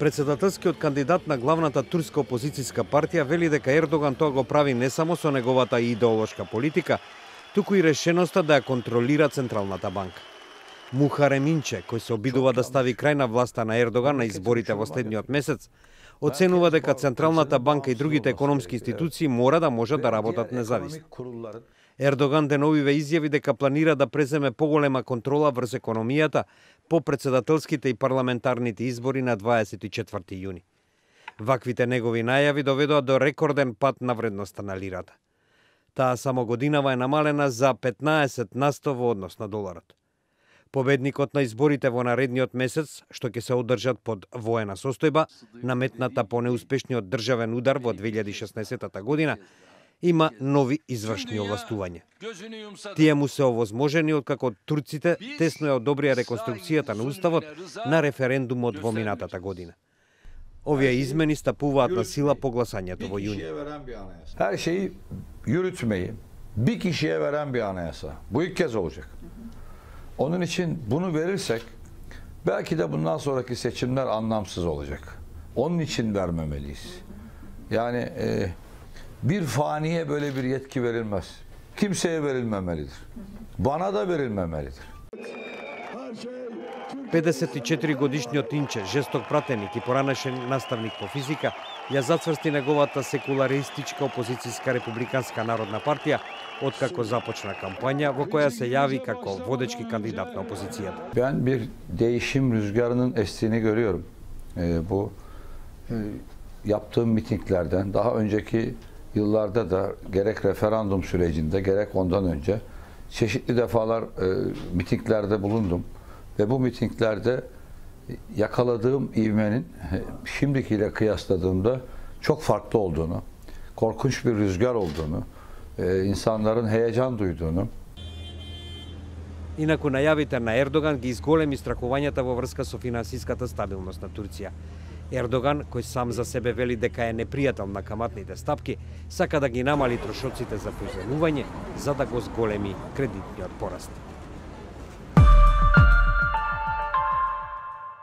Председателскиот кандидат на главната турска опозицијска партија вели дека Ердоган тоа го прави не само со неговата идеолошка политика, туку и решеноста да ја контролира Централната банка. Мухарем Инче, кој се обидува да стави крај на власта на Ердоган на изборите во следниот месец, оценува дека Централната банка и другите економски институции мора да можат да работат независно. Ердоган деновиве изјави дека планира да преземе поголема контрола врз економијата по председателските и парламентарните избори на 24 јуни. Ваквите негови најави доведоа до рекорден пат на вредноста на лирата. Таа само годинава е намалена за 15% во однос на доларот. Победникот на изборите во наредниот месец, што ќе се одржат под воена состојба, наметната по неуспешниот државен удар во 2016 година, има нови извршни овластувања. Тие му се овозможени откако турците тесно ја одобрија реконструкцијата на уставот на референдумот во минатата година. Овие измени стапуваат на сила по гласањето во јуни. Her şeyi yürütmeyi bir kişiye veren bir anayasa. Bu ilk kez olacak. Onun için bunu verirsek belki de bundan sonraki seçimler anlamsız olacak. Onun için vermemeliyiz. Yani bir faniye böyle bir yetki verilmez. Kimseye verilmemelidir. Bana da verilmemelidir. 54 годишниот Инче, жесток пратеник и поранешен наставник по физика, ја зацврсти неговата секуларистичка опозицијска републиканска народна партија, откако започна кампања во која се јави како водечки кандидат на опозицијата. Ben bir değişim rüzgarının estiğini görüyorum. Bu yaptığım mitinglerden, daha önceki yıllarda da gerek referandum sürecinde gerek ondan önce çeşitli defalar mitinglerde bulundum. Ve bu mitinglerde yakaladığım ivmenin şimdikiyle kıyasladığımda çok farklı olduğunu, korkunç bir rüzgar olduğunu, insanların heyecan duyduğunu. Инаку најавите на Ердоган ги изголеми страхувањата во врска со финансиската стабилност на Турција. Ердоган, кој сам за себе вели дека е непријател на каматните стапки, сака да ги намали трошоците за позајмување за да го зголеми кредитниот пораст.